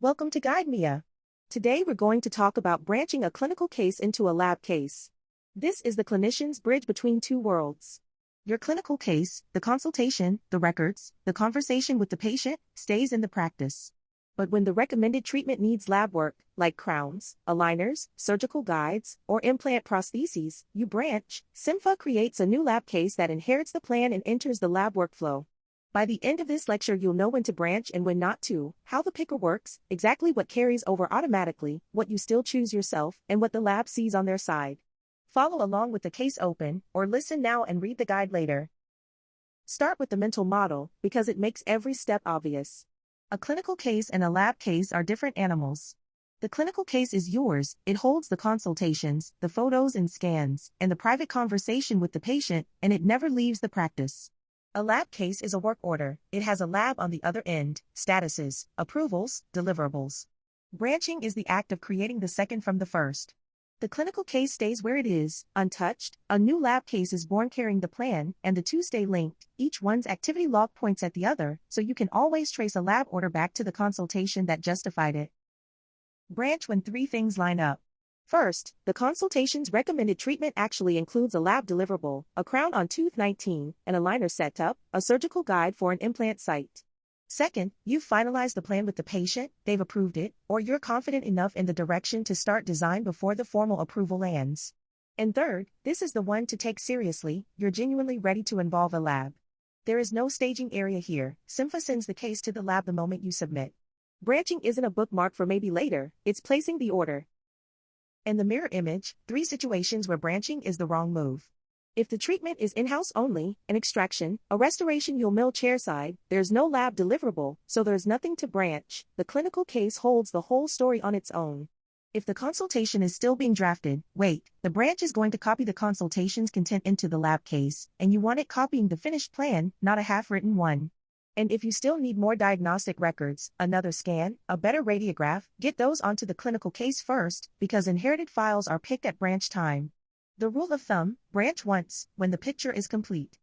Welcome to Guide Mia. Today we're going to talk about branching a clinical case into a lab case. This is the clinician's bridge between two worlds. Your clinical case, the consultation, the records, the conversation with the patient, stays in the practice. But when the recommended treatment needs lab work, like crowns, aligners, surgical guides, or implant prostheses, you branch. Cympha creates a new lab case that inherits the plan and enters the lab workflow. By the end of this lecture, you'll know when to branch and when not to, how the picker works, exactly what carries over automatically, what you still choose yourself, and what the lab sees on their side. Follow along with the case open, or listen now and read the guide later. Start with the mental model, because it makes every step obvious. A clinical case and a lab case are different animals. The clinical case is yours. It holds the consultations, the photos and scans, and the private conversation with the patient, and it never leaves the practice. A lab case is a work order. It has a lab on the other end, statuses, approvals, deliverables. Branching is the act of creating the second from the first. The clinical case stays where it is, untouched. A new lab case is born carrying the plan, and the two stay linked. Each one's activity log points at the other, so you can always trace a lab order back to the consultation that justified it. Branch when three things line up. First, the consultation's recommended treatment actually includes a lab deliverable, a crown on tooth 19, an aligner setup, a surgical guide for an implant site. Second, you've finalized the plan with the patient, they've approved it, or you're confident enough in the direction to start design before the formal approval lands. And third, this is the one to take seriously, you're genuinely ready to involve a lab. There is no staging area here. Cympha sends the case to the lab the moment you submit. Branching isn't a bookmark for maybe later, it's placing the order. In the mirror image, 3 situations where branching is the wrong move. If the treatment is in-house only, an extraction, a restoration you'll mill chairside, there's no lab deliverable, so there's nothing to branch. The clinical case holds the whole story on its own. If the consultation is still being drafted, wait, the branch is going to copy the consultation's content into the lab case, and you want it copying the finished plan, not a half-written one. And if you still need more diagnostic records, another scan, a better radiograph, get those onto the clinical case first, because inherited files are picked at branch time. The rule of thumb, branch once, when the picture is complete.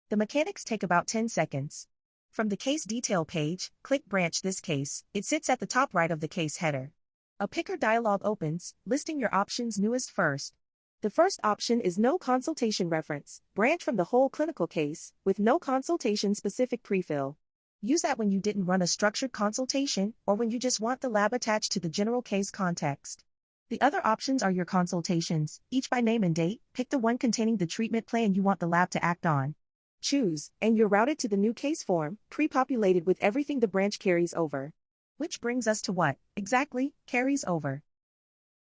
The mechanics take about 10 seconds. From the case detail page, click Branch this case. It sits at the top right of the case header. A picker dialog opens, listing your options newest first. The first option is no consultation reference. Branch from the whole clinical case, with no consultation-specific prefill. Use that when you didn't run a structured consultation, or when you just want the lab attached to the general case context. The other options are your consultations, each by name and date. Pick the one containing the treatment plan you want the lab to act on. Choose, and you're routed to the new case form, pre-populated with everything the branch carries over. Which brings us to what, exactly, carries over.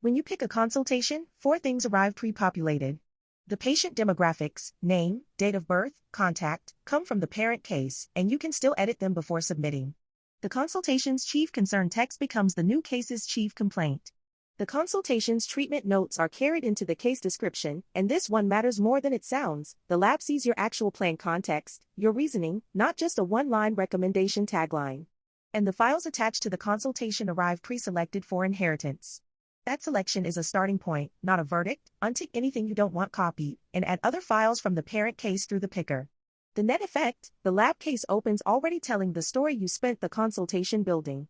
When you pick a consultation, 4 things arrive pre-populated. The patient demographics, name, date of birth, contact, come from the parent case, and you can still edit them before submitting. The consultation's chief concern text becomes the new case's chief complaint. The consultation's treatment notes are carried into the case description, and this one matters more than it sounds. The lab sees your actual plan context, your reasoning, not just a one-line recommendation tagline. And the files attached to the consultation arrive pre-selected for inheritance. That selection is a starting point, not a verdict. Untick anything you don't want copied, and add other files from the parent case through the picker. The net effect, the lab case opens already telling the story you spent the consultation building.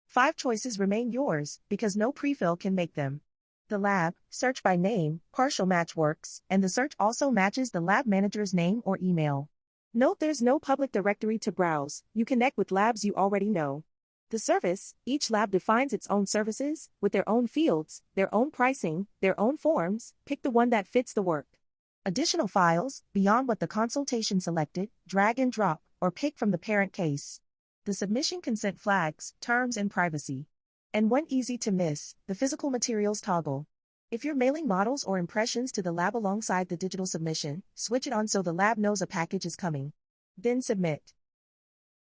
5 choices remain yours, because no prefill can make them. The lab, search by name, partial match works, and the search also matches the lab manager's name or email. Note there's no public directory to browse, you connect with labs you already know. The service, each lab defines its own services, with their own fields, their own pricing, their own forms. Pick the one that fits the work. Additional files, beyond what the consultation selected, drag and drop, or pick from the parent case. The submission consent flags, terms and privacy. And one easy to miss, the physical materials toggle. If you're mailing models or impressions to the lab alongside the digital submission, switch it on so the lab knows a package is coming. Then submit.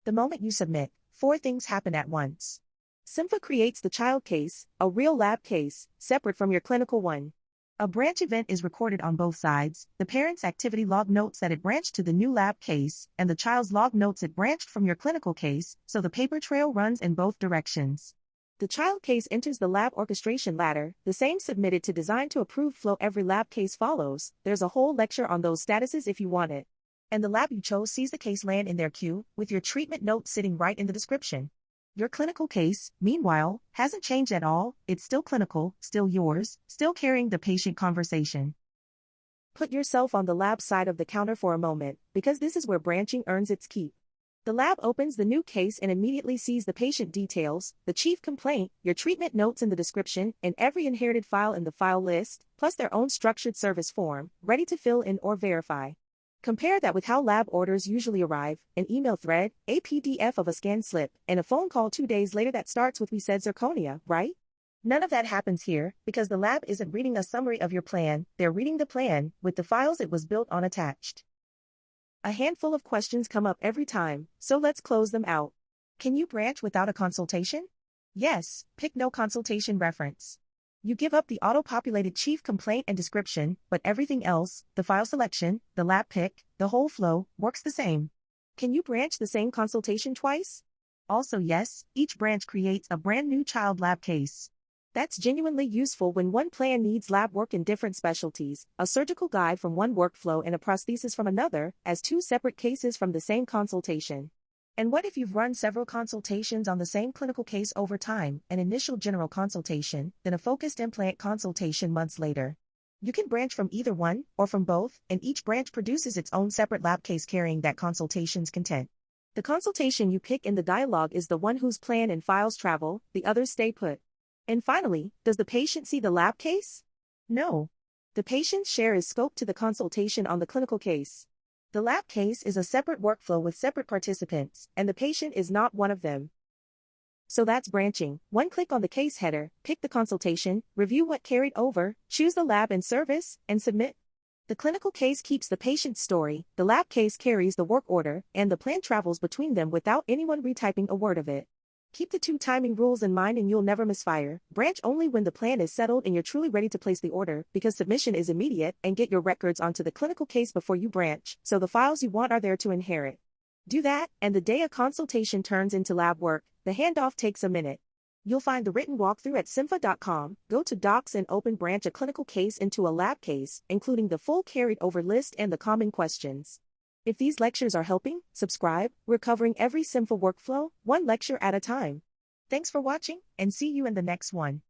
The moment you submit, 4 things happen at once. Cympha creates the child case, a real lab case, separate from your clinical one. A branch event is recorded on both sides. The parent's activity log notes that it branched to the new lab case, and the child's log notes it branched from your clinical case, so the paper trail runs in both directions. The child case enters the lab orchestration ladder, the same submitted to design to approved flow every lab case follows. There's a whole lecture on those statuses if you want it. And the lab you chose sees the case land in their queue, with your treatment note sitting right in the description. Your clinical case, meanwhile, hasn't changed at all. It's still clinical, still yours, still carrying the patient conversation. Put yourself on the lab side of the counter for a moment, because this is where branching earns its keep. The lab opens the new case and immediately sees the patient details, the chief complaint, your treatment notes in the description, and every inherited file in the file list, plus their own structured service form, ready to fill in or verify. Compare that with how lab orders usually arrive: an email thread, a PDF of a scanned slip, and a phone call 2 days later that starts with "We said zirconia, right?" None of that happens here, because the lab isn't reading a summary of your plan, they're reading the plan, with the files it was built on attached. A handful of questions come up every time, so let's close them out. Can you branch without a consultation? Yes, pick no consultation reference. You give up the auto-populated chief complaint and description, but everything else, the file selection, the lab pick, the whole flow, works the same. Can you branch the same consultation twice? Also yes, each branch creates a brand new child lab case. That's genuinely useful when one plan needs lab work in different specialties, a surgical guide from one workflow and a prosthesis from another, as two separate cases from the same consultation. And what if you've run several consultations on the same clinical case over time, an initial general consultation, then a focused implant consultation months later? You can branch from either one, or from both, and each branch produces its own separate lab case carrying that consultation's content. The consultation you pick in the dialogue is the one whose plan and files travel, the others stay put. And finally, does the patient see the lab case? No. The patient's share is scoped to the consultation on the clinical case. The lab case is a separate workflow with separate participants, and the patient is not one of them. So that's branching. One click on the case header, pick the consultation, review what carried over, choose the lab and service, and submit. The clinical case keeps the patient's story, the lab case carries the work order, and the plan travels between them without anyone retyping a word of it. Keep the two timing rules in mind and you'll never misfire. Branch only when the plan is settled and you're truly ready to place the order, because submission is immediate, and get your records onto the clinical case before you branch, so the files you want are there to inherit. Do that, and the day a consultation turns into lab work, the handoff takes a minute. You'll find the written walkthrough at cympha.com. Go to Docs and open branch a clinical case into a lab case, including the full carried over list and the common questions. If these lectures are helping, subscribe. We're covering every Cympha workflow, one lecture at a time. Thanks for watching, and see you in the next one.